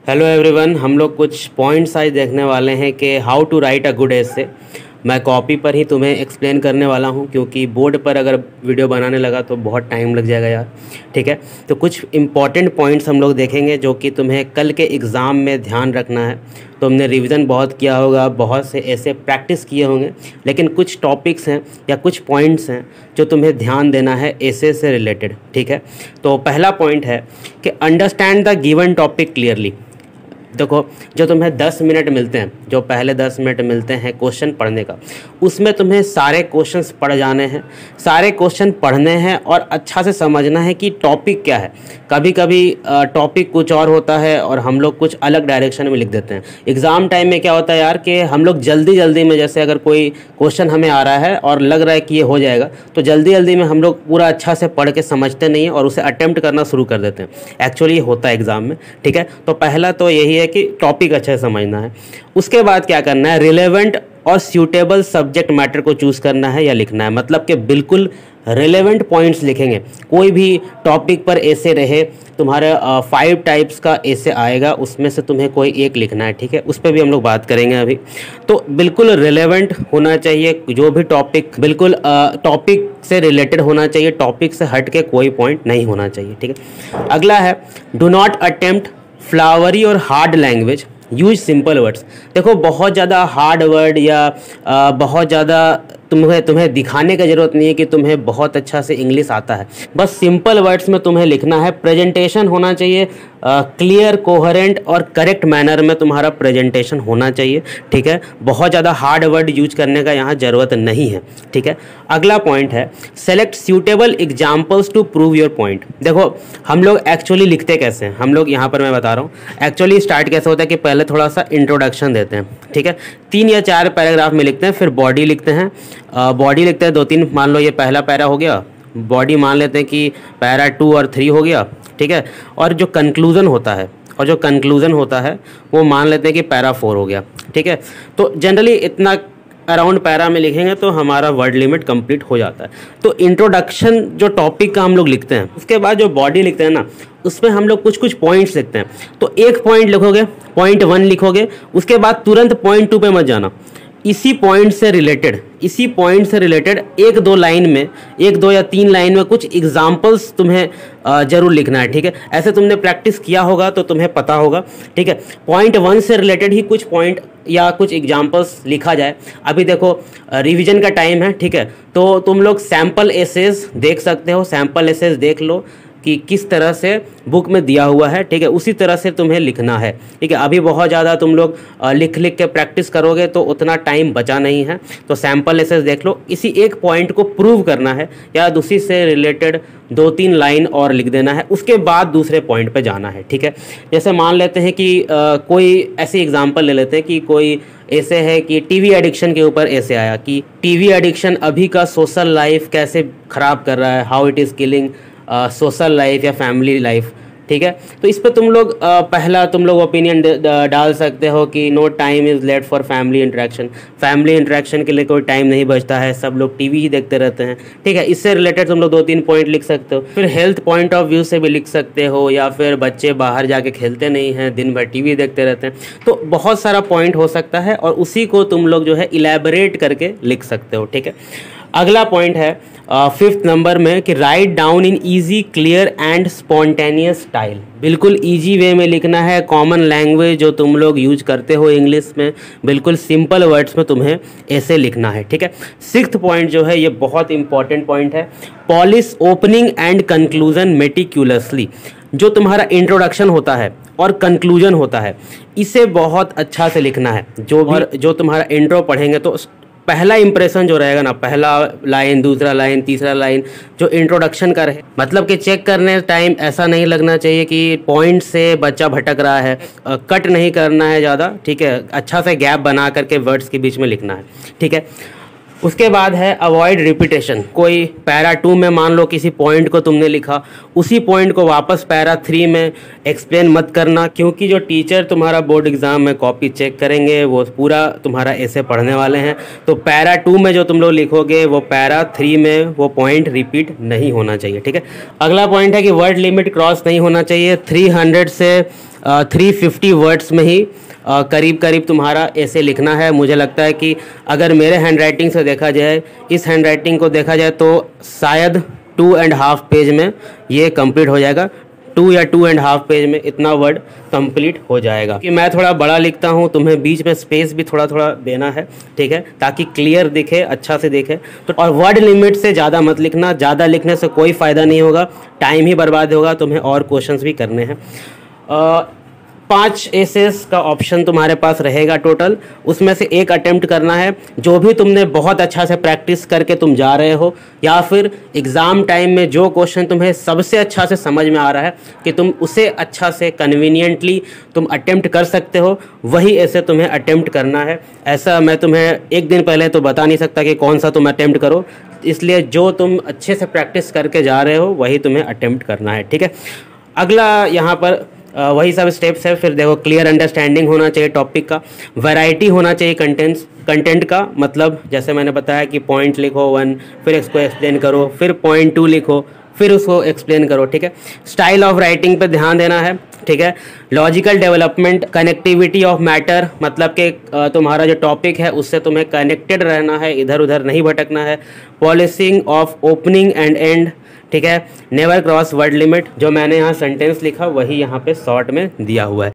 Hello everyone, हम लोग कुछ पॉइंट्स आज देखने वाले हैं कि how to write a good essay. मैं कॉपी पर ही तुम्हें एक्सप्लेन करने वाला हूं क्योंकि बोर्ड पर अगर वीडियो बनाने लगा तो बहुत टाइम लग जाएगा यार। ठीक है, तो कुछ इंपॉर्टेंट पॉइंट्स हम लोग देखेंगे जो कि तुम्हें कल के एग्ज़ाम में ध्यान रखना है। तुमने रिवीजन बहुत किया होगा, बहुत से ऐसे प्रैक्टिस किए होंगे, लेकिन कुछ टॉपिक्स हैं या कुछ पॉइंट्स हैं जो तुम्हें ध्यान देना है एसे से रिलेटेड। ठीक है, तो पहला पॉइंट है कि understand the given topic clearly. देखो, जो तुम्हें 10 मिनट मिलते हैं, जो पहले 10 मिनट मिलते हैं क्वेश्चन पढ़ने का, उसमें तुम्हें सारे क्वेश्चंस पढ़ जाने हैं, सारे क्वेश्चन पढ़ने हैं और अच्छा से समझना है कि टॉपिक क्या है। कभी कभी टॉपिक कुछ और होता है और हम लोग कुछ अलग डायरेक्शन में लिख देते हैं। एग्ज़ाम टाइम में क्या होता है यार कि हम लोग जल्दी जल्दी में, जैसे अगर कोई क्वेश्चन हमें आ रहा है और लग रहा है कि ये हो जाएगा, तो जल्दी जल्दी में हम लोग पूरा अच्छा से पढ़ के समझते नहीं हैं और उसे अटेम्प्ट करना शुरू कर देते हैं। एक्चुअली ये होता है एग्ज़ाम में। ठीक है, तो पहला तो यही है कि टॉपिक अच्छा समझना है। उसके बाद क्या करना है, रिलेवेंट और सूटेबल सब्जेक्ट मैटर को चूज़ करना है या लिखना है। मतलब कि बिल्कुल रिलेवेंट पॉइंट्स लिखेंगे। कोई भी टॉपिक पर ऐसे रहे, तुम्हारे 5 टाइप्स का ऐसे आएगा, उसमें से तुम्हें कोई एक लिखना है। ठीक है, उस पर भी हम लोग बात करेंगे अभी। तो बिल्कुल रिलेवेंट होना चाहिए जो भी टॉपिक, बिल्कुल टॉपिक से रिलेटेड होना चाहिए, टॉपिक से हट के कोई पॉइंट नहीं होना चाहिए। ठीक है, अगला है डू नॉट अटेम्प्ट फ्लावरी और hard language, use simple words. देखो, बहुत ज़्यादा हार्ड वर्ड या बहुत ज़्यादा तुम्हें दिखाने की ज़रूरत नहीं है कि तुम्हें बहुत अच्छा से इंग्लिश आता है। बस सिंपल वर्ड्स में तुम्हें लिखना है। प्रेजेंटेशन होना चाहिए क्लियर, कोहेरेंट और करेक्ट मैनर में तुम्हारा प्रेजेंटेशन होना चाहिए। ठीक है, बहुत ज़्यादा हार्ड वर्ड यूज करने का यहाँ ज़रूरत नहीं है। ठीक है, अगला पॉइंट है select suitable examples to prove your point. देखो, हम लोग एक्चुअली लिखते कैसे हैं, हम लोग यहाँ पर मैं बता रहा हूँ एक्चुअली स्टार्ट कैसे होता है कि पहले थोड़ा सा इंट्रोडक्शन देते हैं। ठीक है, 3 या 4 पैराग्राफ में लिखते हैं, फिर बॉडी लिखते हैं। बॉडी लिखते हैं 2-3, मान लो ये पहला पैरा हो गया, बॉडी मान लेते हैं कि पैरा 2 और 3 हो गया। ठीक है, और जो कंक्लूज़न होता है वो मान लेते हैं कि पैरा 4 हो गया। ठीक है, तो जनरली इतना अराउंड पैरा में लिखेंगे तो हमारा वर्ड लिमिट कंप्लीट हो जाता है। तो इंट्रोडक्शन जो टॉपिक का हम लोग लिखते हैं, उसके बाद जो बॉडी लिखते हैं ना, उसमें हम लोग कुछ कुछ पॉइंट्स लिखते हैं। तो एक पॉइंट लिखोगे, पॉइंट 1 लिखोगे, उसके बाद तुरंत पॉइंट 2 पे मत जाना। इसी पॉइंट से रिलेटेड 1-2 लाइन में, 1-2 या 3 लाइन में कुछ एग्जाम्पल्स तुम्हें जरूर लिखना है। ठीक है, ऐसे तुमने प्रैक्टिस किया होगा तो तुम्हें पता होगा। ठीक है, पॉइंट 1 से रिलेटेड ही कुछ पॉइंट या कुछ एग्जाम्पल्स लिखा जाए। अभी देखो, रिवीजन का टाइम है। ठीक है, तो तुम लोग सैम्पल एसेज देख सकते हो, सैम्पल एसेज देख लो कि किस तरह से बुक में दिया हुआ है। ठीक है, उसी तरह से तुम्हें लिखना है। ठीक है, अभी बहुत ज़्यादा तुम लोग लिख के प्रैक्टिस करोगे तो उतना टाइम बचा नहीं है। तो सैम्पल एसेज देख लो, इसी एक पॉइंट को प्रूव करना है या दूसरी से रिलेटेड 2-3 लाइन और लिख देना है, उसके बाद दूसरे पॉइंट पे जाना है। ठीक है, जैसे मान लेते हैं कि कोई ऐसी एग्जांपल ले लेते हैं कि कोई ऐसे है कि टीवी एडिक्शन के ऊपर ऐसे आया कि टीवी एडिक्शन अभी का सोशल लाइफ कैसे ख़राब कर रहा है, how it is killing social life या फैमिली लाइफ। ठीक है, तो इस पर तुम लोग पहला तुम लोग ओपिनियन डाल सकते हो कि no time is late for family interaction. Family interaction के लिए कोई टाइम नहीं बचता है, सब लोग टीवी ही देखते रहते हैं। ठीक है, इससे रिलेटेड तुम लोग 2-3 पॉइंट लिख सकते हो। फिर हेल्थ पॉइंट ऑफ व्यू से भी लिख सकते हो, या फिर बच्चे बाहर जाके खेलते नहीं हैं, दिन भर टीवी देखते रहते हैं। तो बहुत सारा पॉइंट हो सकता है और उसी को तुम लोग जो है इलेबोरेट करके लिख सकते हो। ठीक है, अगला पॉइंट है 5th नंबर में कि write down in easy, clear and spontaneous style. बिल्कुल इजी वे में लिखना है, कॉमन लैंग्वेज जो तुम लोग यूज करते हो इंग्लिश में, बिल्कुल सिंपल वर्ड्स में तुम्हें ऐसे लिखना है। ठीक है, 6th पॉइंट जो है ये बहुत इंपॉर्टेंट पॉइंट है, पॉलिश ओपनिंग एंड कंक्लूजन मेटिक्यूलसली। जो तुम्हारा इंट्रोडक्शन होता है और कंक्लूजन होता है, इसे बहुत अच्छा से लिखना है। जो तुम्हारा इंट्रो पढ़ेंगे तो पहला इंप्रेशन जो रहेगा ना, पहला लाइन, दूसरा लाइन, तीसरा लाइन जो इंट्रोडक्शन का रहे, मतलब कि चेक करने टाइम ऐसा नहीं लगना चाहिए कि पॉइंट से बच्चा भटक रहा है। कट नहीं करना है ज़्यादा। ठीक है, अच्छा से गैप बना करके वर्ड्स के बीच में लिखना है। ठीक है, उसके बाद है अवॉइड रिपीटेशन। कोई पैरा 2 में मान लो किसी पॉइंट को तुमने लिखा, उसी पॉइंट को वापस पैरा 3 में एक्सप्लेन मत करना, क्योंकि जो टीचर तुम्हारा बोर्ड एग्जाम में कॉपी चेक करेंगे वो पूरा तुम्हारा ऐसे पढ़ने वाले हैं। तो पैरा 2 में जो तुम लोग लिखोगे वो पैरा 3 में वो पॉइंट रिपीट नहीं होना चाहिए। ठीक है, अगला पॉइंट है कि वर्ड लिमिट क्रॉस नहीं होना चाहिए। 300 से 350 वर्ड्स में ही करीब करीब तुम्हारा ऐसे लिखना है। मुझे लगता है कि अगर मेरे हैंड राइटिंग से देखा जाए, इस हैंड राइटिंग को देखा जाए तो शायद 2.5 पेज में ये कंप्लीट हो जाएगा। 2 या 2.5 पेज में इतना वर्ड कंप्लीट हो जाएगा। कि मैं थोड़ा बड़ा लिखता हूँ, तुम्हें बीच में स्पेस भी थोड़ा थोड़ा देना है, ठीक है, ताकि क्लियर दिखे, अच्छा से दिखे। तो और वर्ड लिमिट से ज़्यादा मत लिखना, ज़्यादा लिखने से कोई फ़ायदा नहीं होगा, टाइम ही बर्बाद होगा, तुम्हें और क्वेश्चंस भी करने हैं। 5 एसेस का ऑप्शन तुम्हारे पास रहेगा टोटल, उसमें से एक अटेम्प्ट करना है। जो भी तुमने बहुत अच्छा से प्रैक्टिस करके तुम जा रहे हो, या फिर एग्ज़ाम टाइम में जो क्वेश्चन तुम्हें सबसे अच्छा से समझ में आ रहा है कि तुम उसे अच्छा से कन्वीनियंटली तुम अटेम्प्ट कर सकते हो, वही ऐसे तुम्हें अटेम्प्ट करना है। ऐसा मैं तुम्हें एक दिन पहले तो बता नहीं सकता कि कौन सा तुम अटेम्प्ट करो, इसलिए जो तुम अच्छे से प्रैक्टिस करके जा रहे हो वही तुम्हें अटेम्प्ट करना है, ठीक है। अगला यहाँ पर वही सब स्टेप्स है। फिर देखो, क्लियर अंडरस्टैंडिंग होना चाहिए टॉपिक का, वैरायटी होना चाहिए कंटेंट का, मतलब जैसे मैंने बताया कि पॉइंट लिखो 1, फिर इसको एक्सप्लेन करो, फिर पॉइंट 2 लिखो, फिर उसको एक्सप्लेन करो, ठीक है। स्टाइल ऑफ राइटिंग पे ध्यान देना है, ठीक है। Logical development, connectivity of matter, मतलब कि तुम्हारा जो टॉपिक है उससे तुम्हें कनेक्टेड रहना है, इधर उधर नहीं भटकना है। Polishing of opening and and, ठीक है। नेवर क्रॉस वर्ड लिमिट, जो मैंने यहाँ सेंटेंस लिखा वही यहाँ पे शॉर्ट में दिया हुआ है।